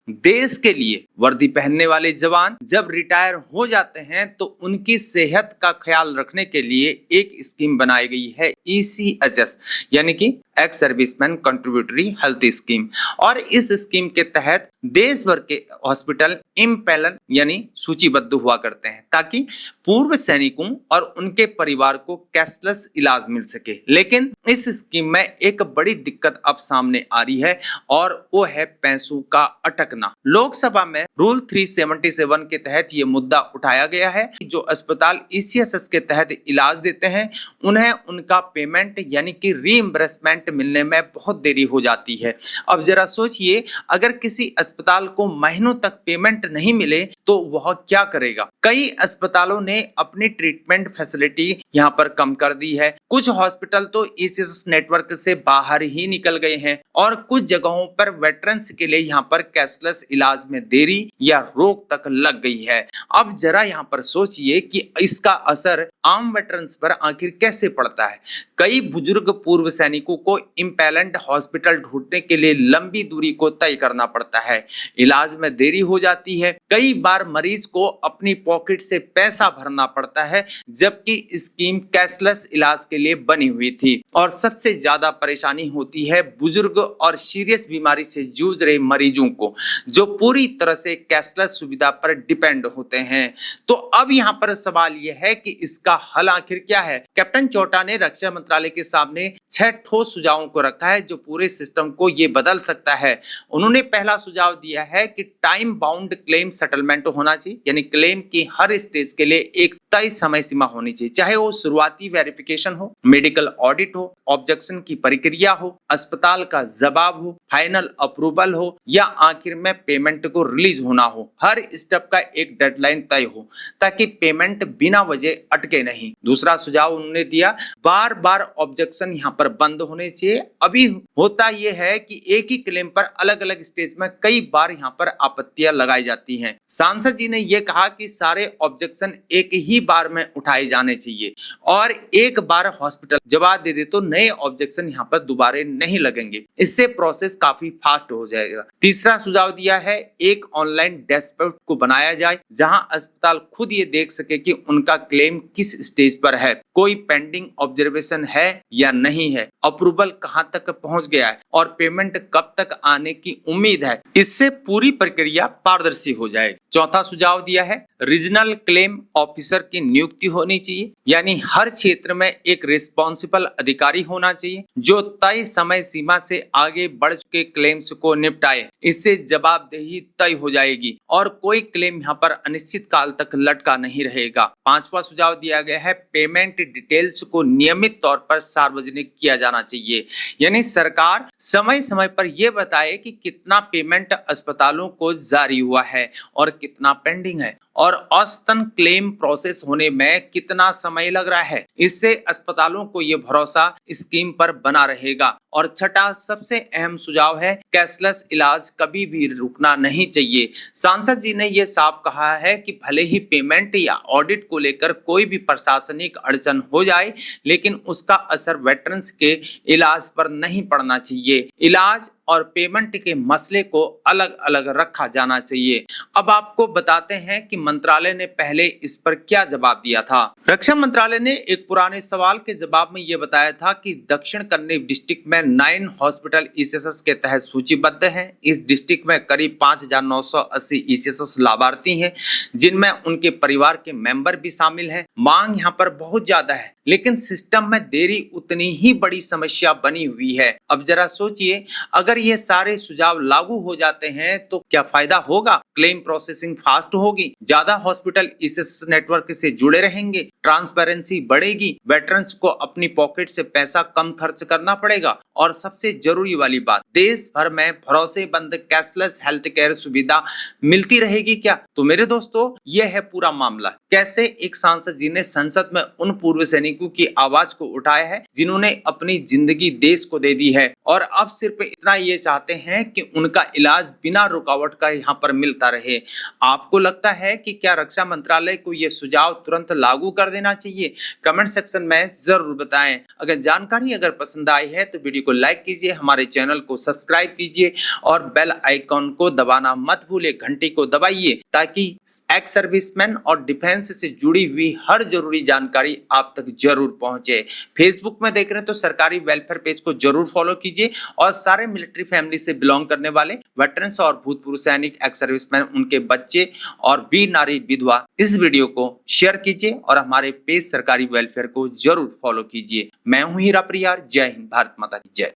देश के लिए वर्दी पहनने वाले जवान जब रिटायर हो जाते हैं तो उनकी सेहत का ख्याल रखने के लिए एक स्कीम बनाई गई है, ECHS यानी कि ex serviceman contributory health scheme. और इस स्कीम के तहत देश भर के हॉस्पिटल इम्पैनल यानी सूचीबद्ध हुआ करते हैं ताकि पूर्व सैनिकों और उनके परिवार को कैशलेस इलाज मिल सके। लेकिन इस स्कीम में एक बड़ी दिक्कत अब सामने आ रही है और वो है पैसों का अटकना। लोकसभा में रूल 377 के तहत ये मुद्दा उठाया गया है कि जो अस्पताल ECHS के तहत इलाज देते हैं उन्हें उनका पेमेंट यानी कि रीइंबर्समेंट मिलने में बहुत देरी हो जाती है। अब जरा सोचिए, अगर किसी अस्पताल को महीनों तक पेमेंट नहीं मिले तो वह क्या करेगा। कई अस्पतालों ने अपनी ट्रीटमेंट फैसिलिटी यहाँ पर कम कर दी है। कुछ हॉस्पिटल तो ECHS नेटवर्क से बाहर ही निकल गए हैं और कुछ जगहों पर वेटरन्स के लिए यहाँ पर कैशलेस इलाज में देरी या रोक तक लग गई है। अब जरा यहाँ पर सोचिए कि इसका असर आम वेटरन्स पर आखिर कैसे पड़ता है। कई बुजुर्ग पूर्व सैनिकों को इम्पैनल्ड हॉस्पिटल ढूंढने के लिए लंबी दूरी को तय करना पड़ता है, इलाज में देरी हो जाती है। कई बार मरीज को अपनी पॉकेट से पैसा भरना पड़ता है, जबकि स्कीम कैशलेस इलाज के लिए बनी हुई थी। और सबसे ज्यादा परेशानी होती है बुजुर्ग और सीरियस बीमारी से जूझ रहे मरीजों को, जो पूरी तरह से कैशलेस सुविधा पर डिपेंड होते हैं। तो अब यहाँ पर सवाल यह है कि इसका हल आखिर क्या है। कैप्टन चोटा ने रक्षा मंत्रालय के सामने 6 ठोस सुझावों को रखा है जो पूरे सिस्टम को ये बदल सकता है। उन्होंने पहला सुझाव दिया है कि टाइम बाउंड क्लेम सेटलमेंट होना चाहिए, यानी क्लेम की हर स्टेज के लिए एक तय समय सीमा होनी चाहिए, चाहे वो शुरुआती वेरिफिकेशन हो, मेडिकल ऑडिट हो, ऑब्जेक्शन की प्रक्रिया हो, अस्पताल का जवाब हो, फाइनल अप्रूवल हो या आखिर में पेमेंट को रिलीज होना हो। हर स्टेप का एक डेडलाइन तय हो ताकि पेमेंट बिना वजह अटके नहीं। दूसरा सुझाव उन्होंने दिया, बार बार ऑब्जेक्शन यहाँ पर बंद होने चाहिए। अभी होता यह है कि एक ही क्लेम पर अलग अलग स्टेज में कई बार यहाँ पर आपत्तियां लगाई जाती हैं। सांसद जी ने यह कहा कि सारे ऑब्जेक्शन एक ही बार में उठाए जाने चाहिए और एक बार हॉस्पिटल जवाब दे दे तो नए ऑब्जेक्शन यहाँ पर दोबारा नहीं लगेंगे। इससे प्रोसेस काफी फास्ट हो जाएगा। तीसरा सुझाव दिया है, एक ऑनलाइन डैशबोर्ड को बनाया जाए जहां अस्पताल खुद ये देख सके कि उनका क्लेम किस स्टेज पर है, कोई पेंडिंग ऑब्जर्वेशन है या नहीं है, अप्रूवल कहां तक पहुंच गया है और पेमेंट कब तक आने की उम्मीद है। इससे पूरी प्रक्रिया पारदर्शी हो जाएगी। चौथा सुझाव दिया है, रीजनल क्लेम ऑफिसर की नियुक्ति होनी चाहिए, यानी हर क्षेत्र में एक रिस्पॉन्सिबल अधिकारी होना चाहिए जो तय समय सीमा से आगे बढ़ चुके क्लेम्स को निपटाए। इससे जवाबदेही तय हो जाएगी और कोई क्लेम यहाँ पर अनिश्चित काल तक लटका नहीं रहेगा। पांचवा सुझाव दिया गया है, पेमेंट डिटेल्स को नियमित तौर पर सार्वजनिक किया जाना चाहिए, यानी सरकार समय समय पर यह बताए कि कितना पेमेंट अस्पतालों को जारी हुआ है और कितना पेंडिंग है और औसतन क्लेम प्रोसेस होने में कितना समय लग रहा है। इससे अस्पतालों को यह भरोसा स्कीम पर बना रहेगा। और छठा सबसे अहम सुझाव है, कैशलेस इलाज कभी भी रुकना नहीं चाहिए। सांसद जी ने यह साफ कहा है कि भले ही पेमेंट या ऑडिट को लेकर कोई भी प्रशासनिक अड़चन हो जाए, लेकिन उसका असर वेटरन्स के इलाज पर नहीं पड़ना चाहिए। इलाज और पेमेंट के मसले को अलग अलग रखा जाना चाहिए। अब आपको बताते हैं कि मंत्रालय ने पहले इस पर क्या जवाब दिया था। रक्षा मंत्रालय ने एक पुराने सवाल के जवाब में यह बताया था कि दक्षिण कन्नौज डिस्ट्रिक्ट में 9 हॉस्पिटल ECHS के तहत सूचीबद्ध हैं। इस डिस्ट्रिक्ट में करीब 5,980 ECHS लाभार्थी हैं, जिनमें उनके परिवार के मेंबर भी शामिल हैं। मांग यहाँ पर बहुत ज्यादा है, लेकिन सिस्टम में देरी उतनी ही बड़ी समस्या बनी हुई है। अब जरा सोचिए, अगर ये सारे सुझाव लागू हो जाते हैं तो क्या फायदा होगा। क्लेम प्रोसेसिंग फास्ट होगी, ज्यादा हॉस्पिटल ECHS नेटवर्क से जुड़े रहेंगे, ट्रांसपेरेंसी बढ़ेगी, वेटरन्स को अपनी पॉकेट से पैसा कम खर्च करना पड़ेगा और सबसे जरूरी वाली बात, देश भर में भरोसेमंद कैशलेस हेल्थ केयर सुविधा मिलती रहेगी क्या। तो मेरे दोस्तों, यह है पूरा मामला। कैसे एक सांसद जी ने संसद में उन पूर्व सैनिकों की आवाज को उठाया है जिन्होंने अपनी जिंदगी देश को दे दी है और अब सिर्फ इतना ये चाहते हैं कि उनका इलाज बिना रुकावट का यहाँ पर मिलता रहे। आपको लगता है कि क्या रक्षा मंत्रालय को ये सुझाव तुरंत लागू कर देना देना चाहिए? कमेंट सेक्शन में जरूर बताएं। अगर पसंद आई है तो वीडियो को लाइक कीजिए, हमारे चैनल को सब्सक्राइब कीजिए और बेल आइकॉन को दबाना मत भूलिए, घंटी को दबाइए ताकि एक्स सर्विसमैन और डिफेंस से जुड़ी हुई हर जरूरी जानकारी आप तक जरूर पहुंचे। फेसबुक में देख रहे हैं तो सरकारी वेलफेयर पेज को जरूर फॉलो कीजिए और सारे मिलिट्री फैमिली से बिलोंग करने वाले वेटरन्स और भूतपूर्व सैनिक, एक्स सर्विसमैन, उनके बच्चे और वीर नारी विधवा इस वीडियो को शेयर कीजिए और हमारे पेज सरकारी वेलफेयर को जरूर फॉलो कीजिए। मैं हूं हीरा परियार। जय हिंद, भारत माता की जय।